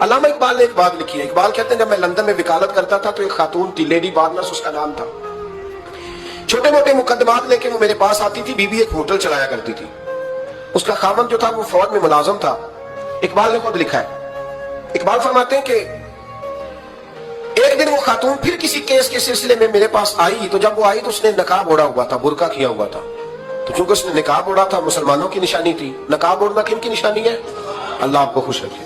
علامہ اقبال نے ایک بات لکھی ہے. اقبال کہتے ہیں جب میں لندن میں وکالت کرتا تھا تو ایک خاتون تھی, لیڈی بارنس اس کا نام تھا. چھوٹے موٹے مقدمات لے کے وہ میرے پاس آتی تھی. بیوی ایک ہوٹل چلایا کرتی تھی. اس کا خاوند جو تھا وہ فوج میں ملازم تھا. اقبال نے خود لکھا ہے, اقبال فرماتے ہیں کہ ایک دن وہ خاتون پھر کسی کیس کے سلسلے میں میرے پاس آئی, تو جب وہ آئی تو اس نے نقاب اوڑھا ہوا تھا, برقع کیا ہوا تھا. تو چونکہ اس نے نقاب اوڑھا تھا, مسلمانوں کی نشانی تھی. نقاب اوڑھنا کن کی نشانی ہے؟ اللہ آپ کو خوش رکھے.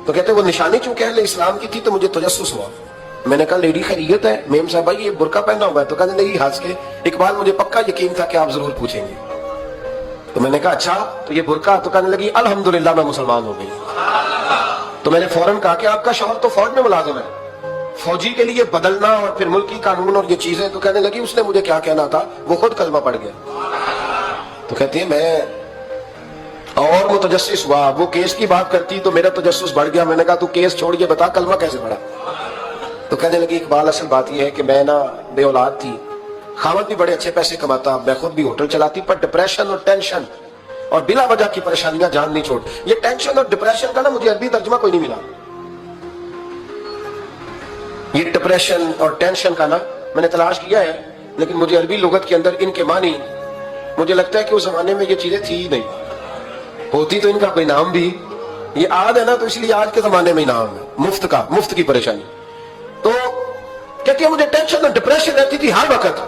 تو کہتے ہیں وہ نشانی چونکہ اہل اسلام کی تھی تو مجھے تجسس ہوا. میں نے کہا لیڈی خیریت ہے؟ میم صاحب بھائی یہ برقع پہنا ہوا ہے. تو کہنے لگی ہنس کے, اقبال مجھے پکا یقین تھا کہ آپ ضرور پوچھیں گے. تو میں نے کہا اچھا تو یہ برقع؟ تو کہنے لگی الحمدللہ میں مسلمان ہو گئی. تو میں نے فوراً کہا کہ آپ کا شوہر تو فوج میں ملازم ہے, فوجی کے لیے بدلنا اور پھر ملکی قانون اور یہ چیزیں. تو کہنے لگی اس نے مجھے کیا کہنا تھا, وہ خود کلمہ پڑھ گیا. تو کہتی ہے میں اور متجسس ہوا, وہ کیس کی بات کرتی تو میرا تجسس بڑھ گیا. میں نے کہا تو کیس چھوڑ کے بتا کلمہ کیسے پڑھا. تو کہنے لگی اقبال اصل بات یہ ہے کہ میں نا بے اولاد تھی, خاوند بھی بڑے اچھے پیسے کماتا, میں خود بھی ہوٹل چلاتی, پر ڈپریشن اور ٹینشن اور بلا وجہ کی پریشانیاں جان نہیں چھوڑ. یہ ٹینشن اور ڈپریشن کا نا مجھے عربی ترجمہ کوئی نہیں ملا. یہ ڈپریشن اور ٹینشن کا نا میں نے تلاش کیا ہے, لیکن مجھے عربی لغت کے اندر ان کے معنی مجھے لگتا ہے کہ اس زمانے میں یہ چیزیں تھی ہی نہیں. ہوتی تو ان کا کوئی نام بھی, یہ آج ہے نا تو اس لیے آج کے زمانے میں ہی نام ہے مفت کا, مفت کی پریشانی. تو کہتی ہے مجھے ٹینشن اور ڈپریشن رہتی تھی ہر وقت,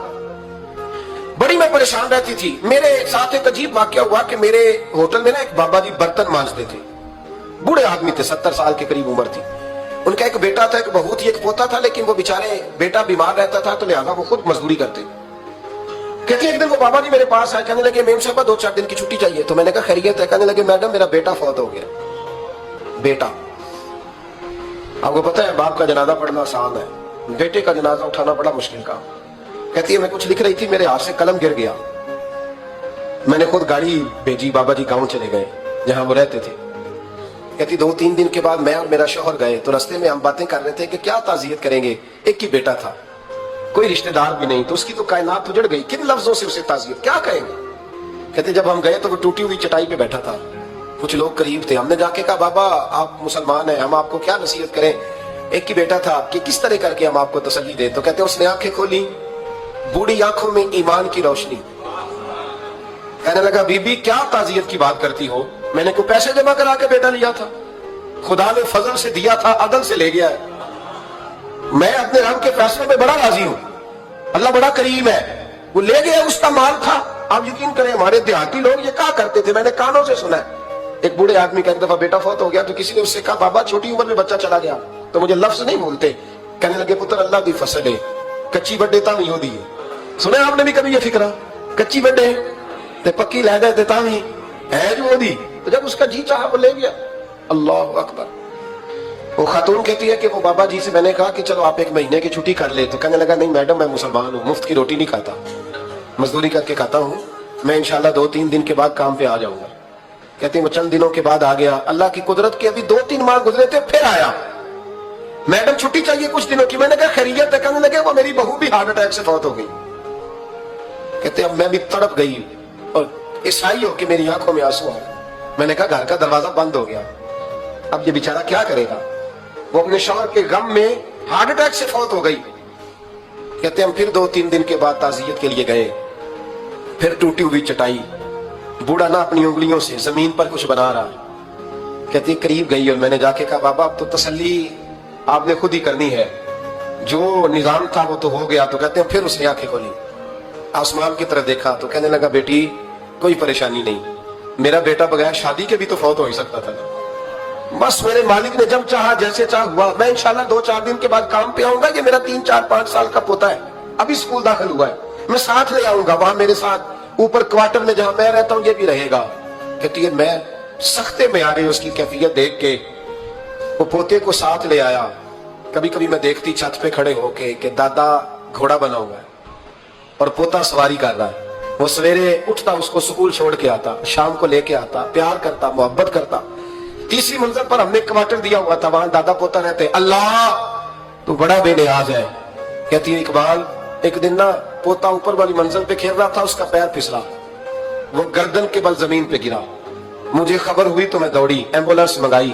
بڑی میں پریشان رہتی تھی. میرے ساتھ ایک عجیب واقعہ ہوا کہ میرے ہوٹل میں نا ایک بابا جی برتن مانجتے تھے, بوڑھے آدمی تھے, 70 سال کے قریب عمر تھی. ان کا ایک بیٹا تھا, ایک بہو تھی, ایک پوتا تھا, لیکن وہ بیچارے بیٹا بیمار رہتا تھا تو لہذا وہ خود مزدوری کرتے. کہتے ایک دن وہ بابا جی میرے پاس آئے, کہنے لگے میم صاحبہ 2-4 دن کی چھٹی چاہیے. تو میں نے کہا خیریت ہے؟ کہنے لگے میڈم میرا بیٹا فوت ہو گیا. بیٹا, آپ کو پتہ ہے باپ کا جنازہ پڑھنا آسان ہے, بیٹے کا جنازہ اٹھانا بڑا مشکل کام. کہتی ہے میں کچھ لکھ رہی تھی, میرے ہاتھ سے قلم گر گیا. میں نے خود گاڑی بھیجی, بابا جی گاؤں چلے گئے جہاں وہ رہتے تھے. کہتی 2-3 دن کے بعد میں اور میرا شوہر گئے تو رستے میں ہم باتیں کر رہے تھے کہ کیا تعزیت کریں گے. ایک ہی بیٹا تھا, کوئی رشتہ دار بھی نہیں, تو اس کی تو کائنات اجڑ گئی, کن لفظوں سے اسے تعزیت کیا کہیں گے. کہتے جب ہم گئے تو وہ ٹوٹی ہوئی چٹائی پہ بیٹھا تھا, کچھ لوگ قریب تھے. ہم نے جا کے کہا بابا آپ مسلمان ہیں, ہم آپ کو کیا نصیحت کریں, ایک ہی بیٹا تھا, کہ کس طرح کر کے ہم آپ کو تسلی دیں. تو کہتے اس نے آنکھیں کھولی, بوڑھی آنکھوں میں ایمان کی روشنی. کہنے لگا بی بی کیا تعزیت کی بات کرتی ہو, میں نے کوئی پیسے جمع کرا کے بیٹا لیا تھا, خدا نے فضل سے دیا تھا, عدل سے لے گیا ہے. میں اپنے رب کے فیصلے پہ بڑا راضی ہوں, اللہ بڑا کریم ہے, وہ لے گیا, اس کا مال تھا. آپ یقین کریں ہمارے دیہاتی لوگ یہ کہا کرتے تھے, میں نے کانوں سے سنا ہے. ایک بوڑھے آدمی کا ایک دفعہ بیٹا فوت ہو گیا تو کسی نے اس سے کہا بابا چھوٹی عمر میں بچہ چلا گیا, تو مجھے لفظ نہیں بھولتے. کہنے لگے پتر اللہ دی فصل ہے, کچی بڈے تا نہیں ہو دی. سنے آپ نے بھی کبھی یہ فکرہ, کچی بڈے تے پکی لے گئے تے تاں ہے جو ہو دی. تو جب اس کا جی چاہا وہ لے گیا. اللہ اکبر. وہ خاتون کہتی ہے کہ وہ بابا جی سے میں نے کہا کہ چلو آپ 1 مہینے کی چھٹی کر لے. تو کہنے لگا نہیں میڈم میں مسلمان ہوں, مفت کی روٹی نہیں کھاتا, مزدوری کر کے کھاتا ہوں, میں انشاءاللہ 2-3 دن کے بعد کام پہ آ جاؤں گا. کہتے ہیں وہ چند دنوں کے بعد آ گیا. اللہ کی قدرت کے ابھی 2-3 ماہ گزرے تھے پھر آیا. میڈم چھٹی چاہیے کچھ دنوں کی. میں نے کہا خیریت ہے؟ کہنے لگے وہ میری بہو بھی ہارٹ اٹیک سے فوت ہو گئی. کہتے اب میں بھی تڑپ گئی اور عیسائی ہو کہ میری آنکھوں میں آنسو آئے. میں نے کہا گھر کا دروازہ بند ہو گیا, اب یہ بیچارہ کیا کرے گا. وہ اپنے شوہر کے غم میں ہارٹ اٹیک سے فوت ہو گئی. کہتے ہم پھر 2-3 دن کے بعد تعزیت کے لیے گئے. پھر ٹوٹی ہوئی چٹائی, بوڑھا نہ اپنی انگلیوں سے زمین پر کچھ بنا رہا. کہتے قریب گئی اور میں نے جا کے کہا بابا اب تو تسلی آپ نے خود ہی کرنی ہے, جو نظام تھا وہ تو ہو گیا. تو کہتے ہیں پھر اس نے آنکھیں کھولی, آسمان کی طرف دیکھا تو کہنے لگا بیٹی کوئی پریشانی نہیں, میرا بیٹا بغیر شادی کے بھی تو فوت ہو ہی سکتا تھا, بس میرے مالک نے جب چاہا جیسے چاہ ہوا. میں انشاءاللہ 2-4 دن کے بعد کام پہ آؤں گا. یہ میرا 3-4-5 سال کا پوتا ہے, ابھی اسکول داخل ہوا ہے, میں ساتھ لے آؤں گا, وہاں میرے ساتھ اوپر کوارٹر میں جہاں میں رہتا ہوں یہ بھی رہے گا. کہتی ہے میں سختے میں آ گئی اس کی کیفیت دیکھ کے. وہ پوتے کو ساتھ لے آیا. کبھی کبھی میں دیکھتی چھت پہ کھڑے ہو کے کہ دادا گھوڑا بنا ہوا ہے اور پوتا سواری کر رہا ہے. وہ سویرے اٹھتا اس کو سکول چھوڑ کے آتا, شام کو لے کے آتا, پیار کرتا, محبت کرتا. 3ری منزل پر ہم نے کوارٹر دیا ہوا تھا, وہاں دادا پوتا رہتے. اللہ تو بڑا بے نیاز ہے. کہتی ہے اقبال ایک دن نا پوتا اوپر والی منزل پہ کھیل رہا تھا, اس کا پیر پھسلا, وہ گردن کے بل زمین پہ گرا. مجھے خبر ہوئی تو میں دوڑی, ایمبولینس منگائی.